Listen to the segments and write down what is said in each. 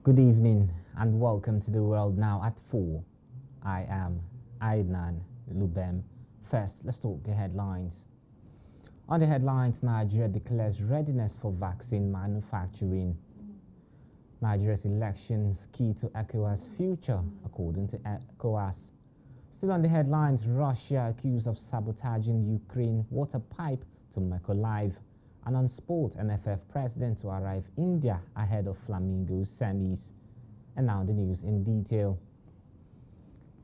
Good evening and welcome to the World Now at 4. I am Aidnan Lubem. First, let's talk the headlines. On the headlines, Nigeria declares readiness for vaccine manufacturing. Nigeria's elections key to ECOWAS future, according to ECOWAS. Still on the headlines, Russia accused of sabotaging Ukraine water pipe to Mykolaiv. And on sport, NFF president to arrive India ahead of Flamingo semis. And now the news in detail.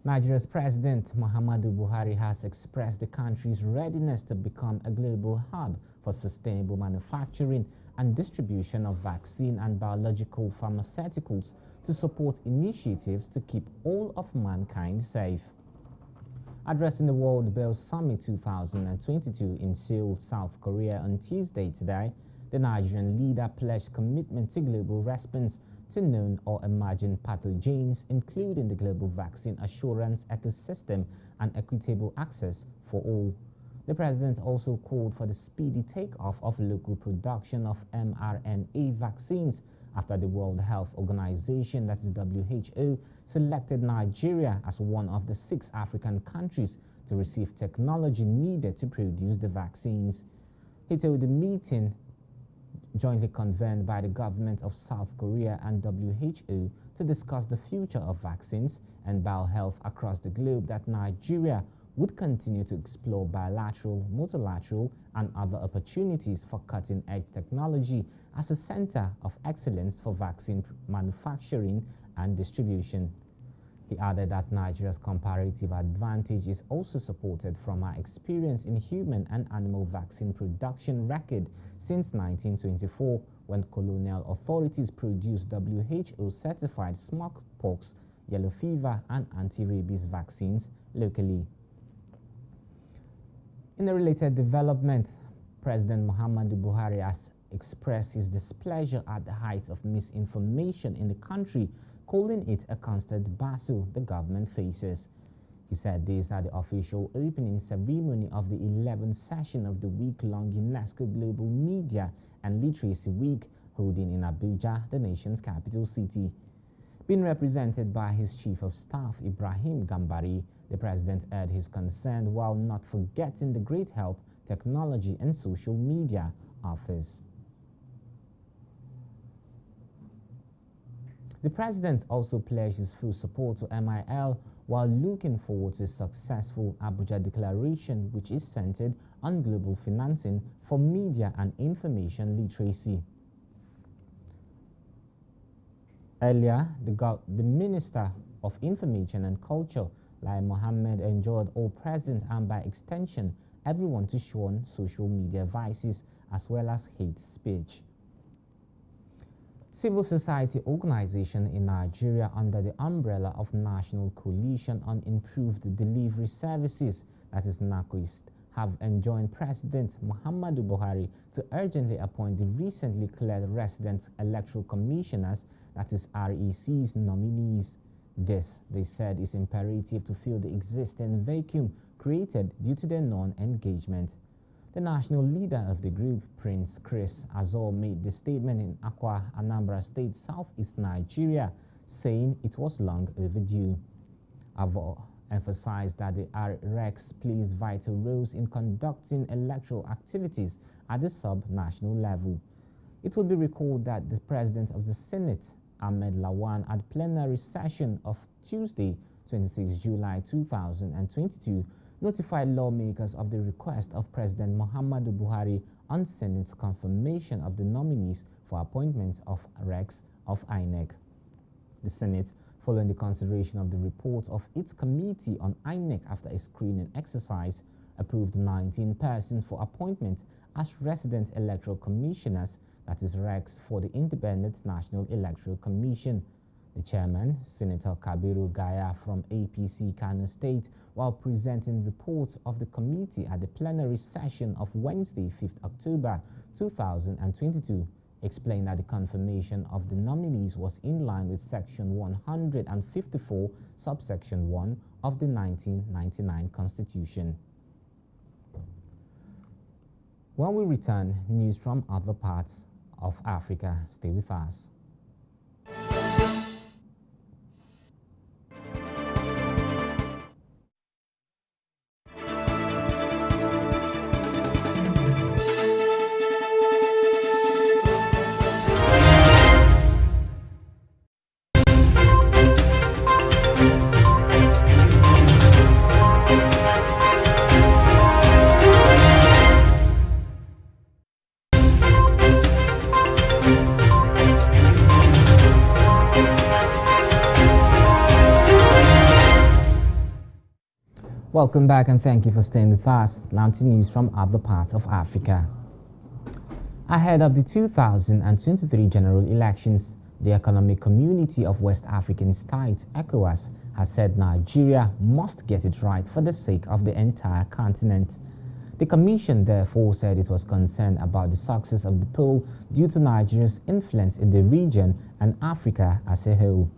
Nigeria's President Muhammadu Buhari has expressed the country's readiness to become a global hub for sustainable manufacturing and distribution of vaccine and biological pharmaceuticals to support initiatives to keep all of mankind safe. Addressing the World Bell Summit 2022 in Seoul, South Korea on Tuesday today, the Nigerian leader pledged commitment to global response to known or emerging pathogens, including the global vaccine assurance ecosystem and equitable access for all. The president also called for the speedy takeoff of local production of mRNA vaccines after the World Health Organization, that is WHO, selected Nigeria as one of the 6 African countries to receive technology needed to produce the vaccines. He told the meeting, jointly convened by the government of South Korea and WHO, to discuss the future of vaccines and biohealth across the globe, that Nigeria would continue to explore bilateral, multilateral, and other opportunities for cutting-edge technology as a center of excellence for vaccine manufacturing and distribution. He added that Nigeria's comparative advantage is also supported from our experience in human and animal vaccine production record since 1924, when colonial authorities produced WHO-certified smallpox, yellow fever, and anti-rabies vaccines locally. In a related development, President Muhammadu Buhari has expressed his displeasure at the height of misinformation in the country, calling it a constant battle the government faces. He said this at the official opening ceremony of the 11th session of the week-long UNESCO Global Media and Literacy Week, holding in Abuja, the nation's capital city. Being represented by his Chief of Staff, Ibrahim Gambari, the president aired his concern while not forgetting the great help technology and social media offers. The president also pledged his full support to MIL while looking forward to a successful Abuja Declaration, which is centered on global financing for media and information literacy. Earlier, the Minister of Information and Culture, Lai Mohammed, enjoined all present and by extension everyone to shun social media vices as well as hate speech. Civil society organization in Nigeria under the umbrella of National Coalition on Improved Delivery Services, that is NACOIST, have enjoined President Muhammadu Buhari to urgently appoint the recently cleared resident electoral commissioners, that is REC's nominees. This, they said, is imperative to fill the existing vacuum created due to their non-engagement. The national leader of the group, Prince Chris Azor, made the statement in Akwa, Anambra State, southeast Nigeria, saying it was long overdue. Azor emphasized that the RECs plays vital roles in conducting electoral activities at the sub-national level. It would be recalled that the President of the Senate, Ahmed Lawan, at plenary session of Tuesday, 26 July 2022, notified lawmakers of the request of President Muhammadu Buhari on Senate's confirmation of the nominees for appointments of RECs of INEC. The Senate, following the consideration of the report of its committee on INEC after a screening exercise, approved 19 persons for appointment as resident electoral commissioners, that is RECs, for the Independent National Electoral Commission. The chairman, Senator Kabiru Gaya from APC Kano State, while presenting reports of the committee at the plenary session of Wednesday, 5th October 2022, explained that the confirmation of the nominees was in line with Section 154, subsection 1 of the 1999 Constitution. When we return, news from other parts of Africa. Stay with us. Welcome back and thank you for staying with us. Now to news from other parts of Africa. Ahead of the 2023 general elections, the Economic Community of West African States, ECOWAS, has said Nigeria must get it right for the sake of the entire continent. The Commission therefore said it was concerned about the success of the poll due to Nigeria's influence in the region and Africa as a whole.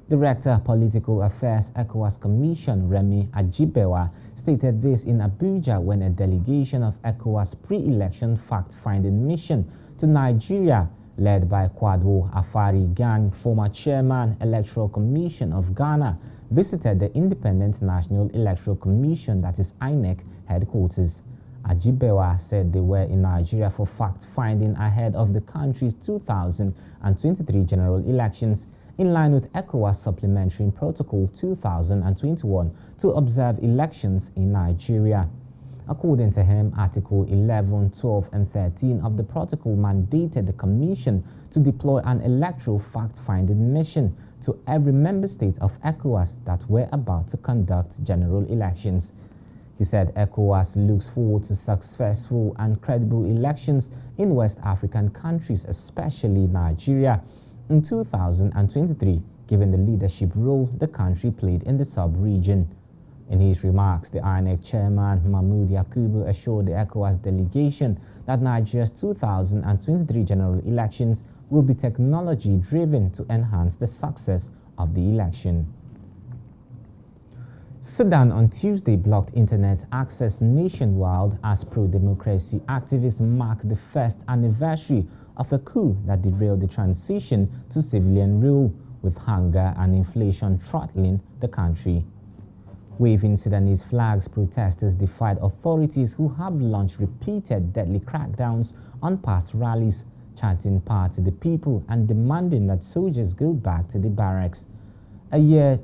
Director Political Affairs ECOWAS Commission Remi Ajibewa stated this in Abuja when a delegation of ECOWAS pre-election fact-finding mission to Nigeria led by Kwadwo Afari Gang, former chairman Electoral Commission of Ghana, visited the Independent National Electoral Commission, that is INEC, headquarters. Ajibewa said they were in Nigeria for fact-finding ahead of the country's 2023 general elections, in line with ECOWAS Supplementary Protocol 2021 to observe elections in Nigeria. According to him, Article 11, 12 and 13 of the protocol mandated the Commission to deploy an electoral fact-finding mission to every member state of ECOWAS that were about to conduct general elections. He said ECOWAS looks forward to successful and credible elections in West African countries, especially Nigeria, in 2023, given the leadership role the country played in the sub-region. In his remarks, the INEC chairman Mahmoud Yakubu assured the ECOWAS delegation that Nigeria's 2023 general elections will be technology-driven to enhance the success of the election. Sudan on Tuesday blocked internet access nationwide as pro-democracy activists mark the first anniversary of a coup that derailed the transition to civilian rule, with hunger and inflation throttling the country. Waving Sudanese flags, protesters defied authorities who have launched repeated deadly crackdowns on past rallies, chanting power to the people and demanding that soldiers go back to the barracks. A year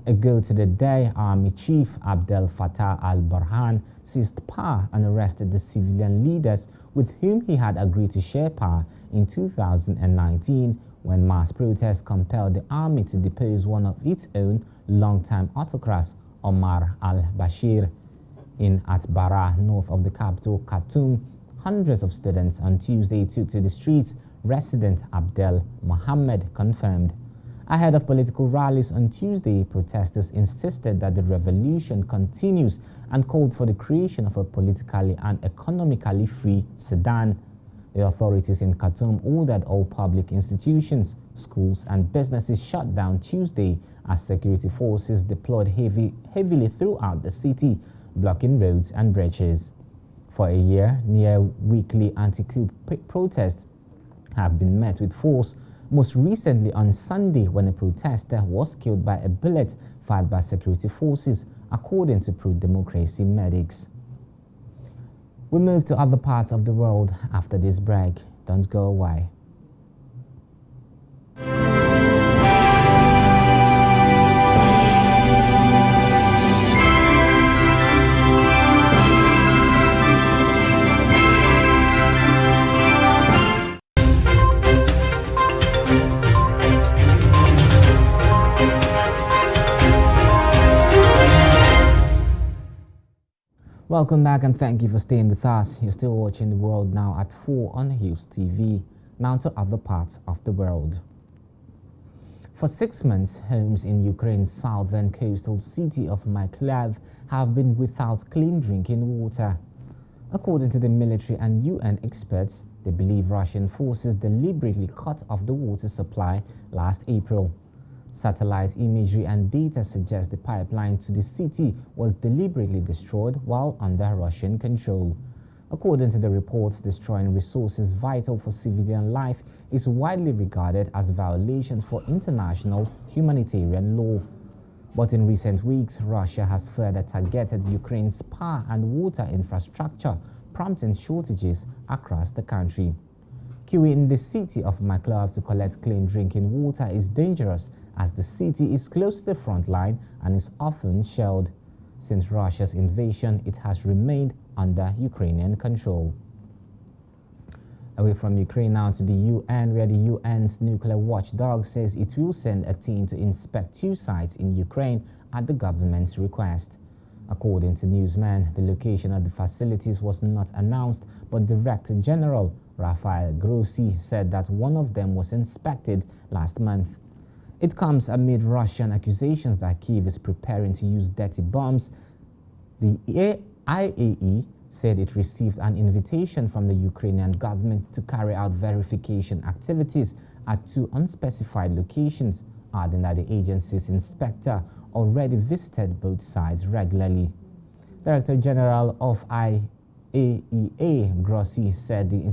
ago to the day, Army Chief Abdel Fattah al-Burhan seized power and arrested the civilian leaders with whom he had agreed to share power in 2019, when mass protests compelled the army to depose one of its own longtime autocrats, Omar al-Bashir. In Atbara, north of the capital Khartoum, hundreds of students on Tuesday took to the streets, resident Abdel Mohammed confirmed. Ahead of political rallies on Tuesday, protesters insisted that the revolution continues and called for the creation of a politically and economically free Sudan. The authorities in Khartoum ordered all public institutions, schools and businesses shut down Tuesday as security forces deployed heavily throughout the city, blocking roads and bridges. For a year, near weekly anti-coup protests have been met with force, most recently on Sunday when a protester was killed by a bullet fired by security forces, according to pro-democracy medics. We move to other parts of the world after this break. Don't go away. Welcome back and thank you for staying with us. You're still watching The World Now at 4 on Hughes TV. Now to other parts of the world. For 6 months, homes in Ukraine's southern coastal city of Mykolaiv have been without clean drinking water. According to the military and UN experts, they believe Russian forces deliberately cut off the water supply last April. Satellite imagery and data suggest the pipeline to the city was deliberately destroyed while under Russian control. According to the report, destroying resources vital for civilian life is widely regarded as violations for international humanitarian law. But in recent weeks, Russia has further targeted Ukraine's power and water infrastructure, prompting shortages across the country. Queuing in the city of Mykolaiv to collect clean drinking water is dangerous, as the city is close to the front line and is often shelled. Since Russia's invasion, it has remained under Ukrainian control. Away from Ukraine now to the UN, where the UN's nuclear watchdog says it will send a team to inspect 2 sites in Ukraine at the government's request. According to newsmen, the location of the facilities was not announced, but Director General Rafael Grossi said that one of them was inspected last month. It comes amid Russian accusations that Kyiv is preparing to use dirty bombs. The IAE said it received an invitation from the Ukrainian government to carry out verification activities at two unspecified locations, adding that the agency's inspector already visited both sides regularly. Director General of IAEA, Grossi, said the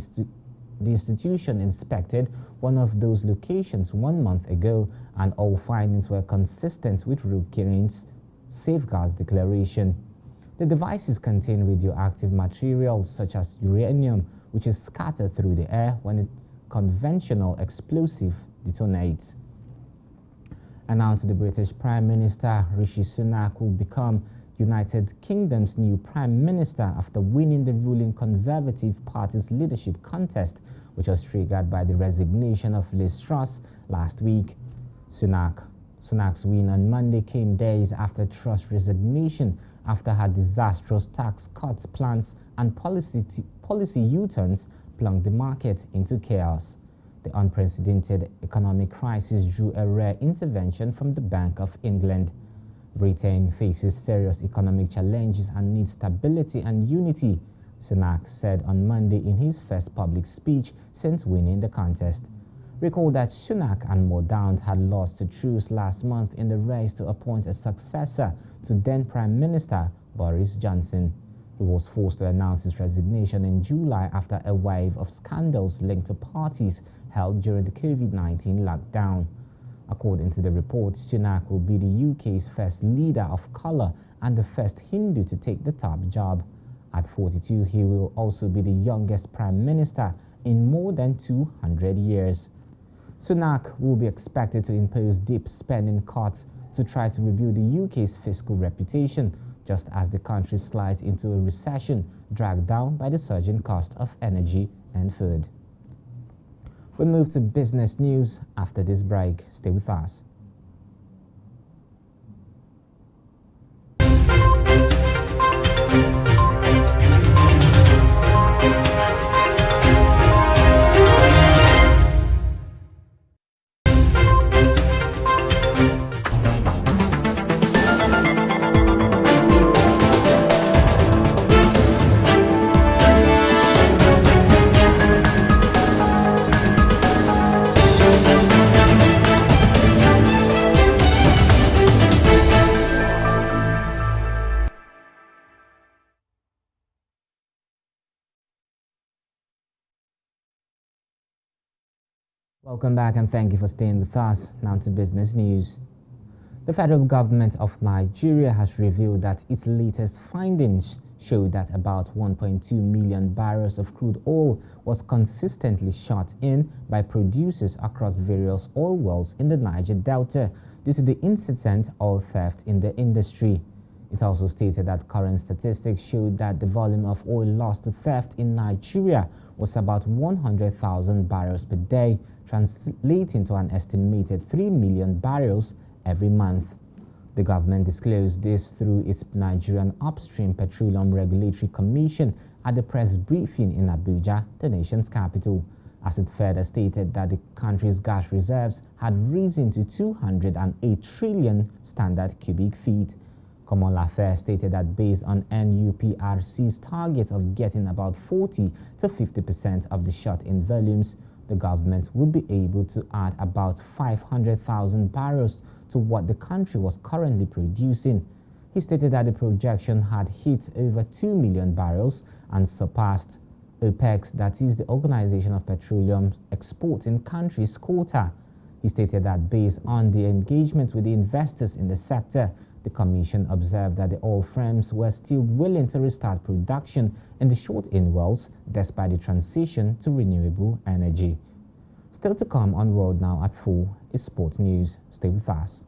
institution inspected one of those locations 1 month ago, and all findings were consistent with Ukraine's safeguards declaration. The devices contain radioactive materials such as uranium, which is scattered through the air when its conventional explosive detonates. And now to the British Prime Minister. Rishi Sunak will become United Kingdom's new Prime Minister after winning the ruling Conservative Party's leadership contest, which was triggered by the resignation of Liz Truss last week. Sunak's win on Monday came days after Truss' resignation after her disastrous tax cuts plans and policy U-turns plunged the market into chaos. The unprecedented economic crisis drew a rare intervention from the Bank of England. Britain faces serious economic challenges and needs stability and unity, Sunak said on Monday in his first public speech since winning the contest. Recall that Sunak and Mordaunt had lost to Truss last month in the race to appoint a successor to then Prime Minister Boris Johnson. He was forced to announce his resignation in July after a wave of scandals linked to parties held during the COVID-19 lockdown. According to the report, Sunak will be the UK's first leader of colour and the first Hindu to take the top job. At 42, he will also be the youngest Prime Minister in more than 200 years. Sunak will be expected to impose deep spending cuts to try to rebuild the UK's fiscal reputation, just as the country slides into a recession dragged down by the surging cost of energy and food. We move to business news after this break. Stay with us. Welcome back and thank you for staying with us. Now to business news. The federal government of Nigeria has revealed that its latest findings show that about 1.2 million barrels of crude oil was consistently shut in by producers across various oil wells in the Niger Delta due to the incessant oil theft in the industry. It also stated that current statistics showed that the volume of oil lost to theft in Nigeria was about 100,000 barrels per day, translating to an estimated 3 million barrels every month. The government disclosed this through its Nigerian Upstream Petroleum Regulatory Commission at the press briefing in Abuja, the nation's capital, as it further stated that the country's gas reserves had risen to 208 trillion standard cubic feet. Common Lafayette stated that based on NUPRC's target of getting about 40 to 50% of the shut-in volumes, the government would be able to add about 500,000 barrels to what the country was currently producing. He stated that the projection had hit over 2 million barrels and surpassed OPEC's, that is the Organization of Petroleum Exporting Countries, quota. He stated that based on the engagement with the investors in the sector, the Commission observed that the oil firms were still willing to restart production in the short-in wells despite the transition to renewable energy. Still to come on World Now at 4 is sports news. Stay with us.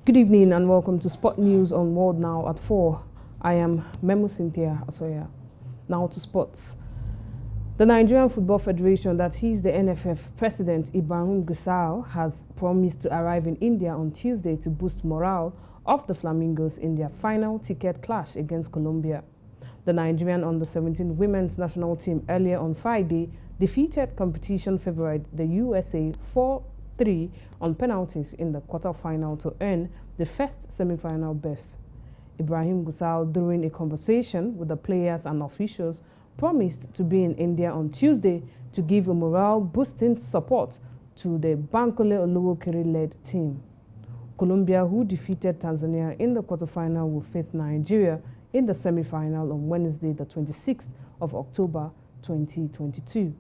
Good evening and welcome to Sport News on World Now at 4. I am Memo Cynthia Asoya. Now to sports. The Nigerian Football Federation, that is the NFF President Ibrahim Gusau, has promised to arrive in India on Tuesday to boost morale of the Flamingos in their final ticket clash against Colombia. The Nigerian under-17 women's national team earlier on Friday defeated competition favorite the USA 4-3 on penalties in the quarter-final to earn the first semi-final berth. Ibrahim Gusau, during a conversation with the players and officials, promised to be in India on Tuesday to give a morale-boosting support to the Bankole Olowokere-led team. Colombia, who defeated Tanzania in the quarterfinal, will face Nigeria in the semi-final on Wednesday, the 26th of October 2022.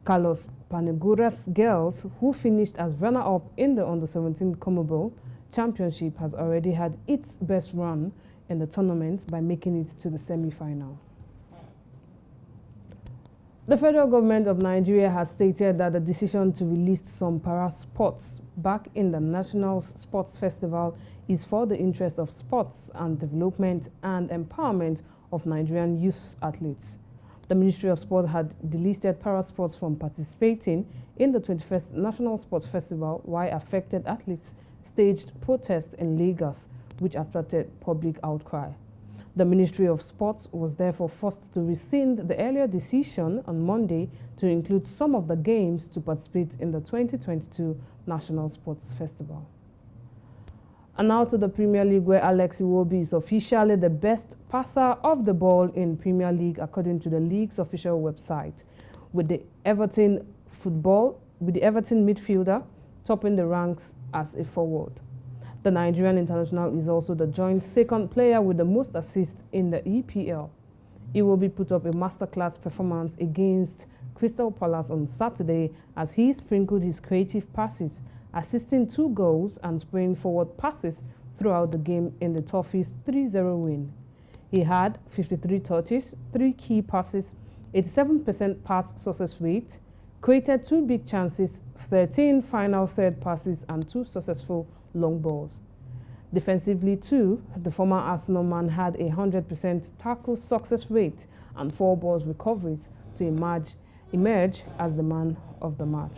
Carlos Panegura's girls, who finished as runner-up in the under-17 CONMEBOL Championship, has already had its best run in the tournament by making it to the semi-final. The federal government of Nigeria has stated that the decision to release some para-sports back in the National Sports Festival is for the interest of sports and development and empowerment of Nigerian youth athletes. The Ministry of Sport had delisted para-sports from participating in the 21st National Sports Festival, while affected athletes staged protests in Lagos, which attracted public outcry. The Ministry of Sports was therefore forced to rescind the earlier decision on Monday to include some of the games to participate in the 2022 National Sports Festival. And now to the Premier League, where Alex Iwobi is officially the best passer of the ball in Premier League according to the league's official website, with the Everton midfielder topping the ranks as a forward. The Nigerian international is also the joint second player with the most assists in the EPL. Iwobi put up a masterclass performance against Crystal Palace on Saturday as he sprinkled his creative passes, assisting 2 goals and spraying forward passes throughout the game in the Toffees' 3-0 win. He had 53 touches, 3 key passes, 87% pass success rate, created 2 big chances, 13 final third passes and 2 successful long balls. Defensively too, the former Arsenal man had a 100% tackle success rate and 4 balls recoveries to emerge as the man of the match.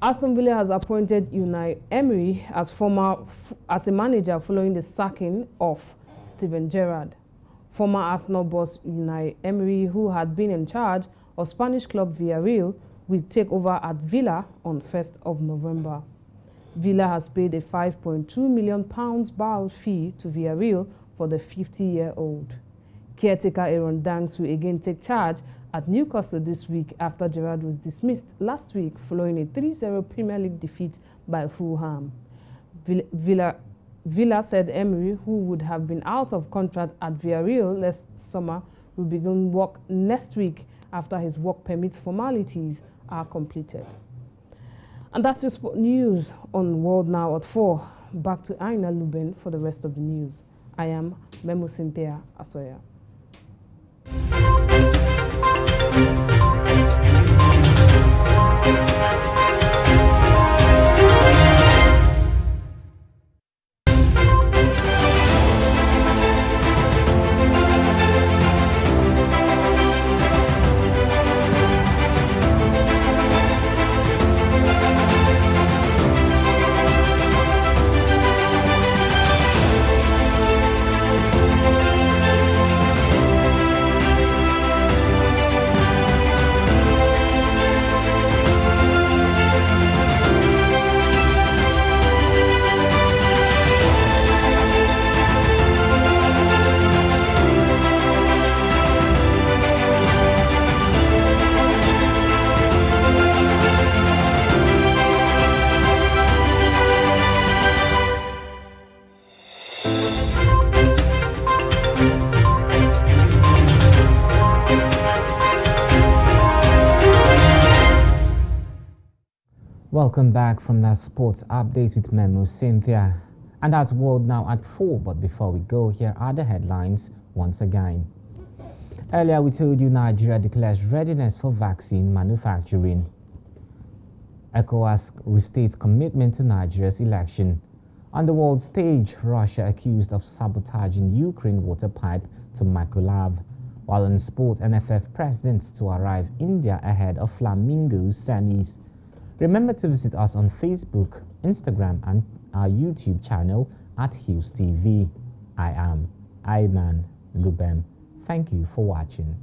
Aston Villa has appointed Unai Emery as a manager following the sacking of Steven Gerrard. Former Arsenal boss Unai Emery, who had been in charge of Spanish club Villarreal, will take over at Villa on 1st of November. Villa has paid a £5.2 million buyout fee to Villarreal for the 50-year-old. Caretaker Aaron Danks will again take charge at Newcastle this week after Gerrard was dismissed last week following a 3-0 Premier League defeat by Fulham. Villa said Emery, who would have been out of contract at Villarreal last summer, will begin work next week after his work permit formalities are completed. And that's your sport news on World Now at 4. Back to Aina Luben for the rest of the news. I am Memo Cynthia Asoya. Welcome back from that sports update with Memo Cynthia. And that's World Now at 4. But before we go, here are the headlines once again. Earlier we told you Nigeria declares readiness for vaccine manufacturing. ECOWAS restates commitment to Nigeria's election. On the world stage, Russia accused of sabotaging Ukraine water pipe to Mykolaiv. While on sport, NFF presidents to arrive India ahead of Flamingos semis. Remember to visit us on Facebook, Instagram and our YouTube channel at Hills TV. I am Adnan Lubem. Thank you for watching.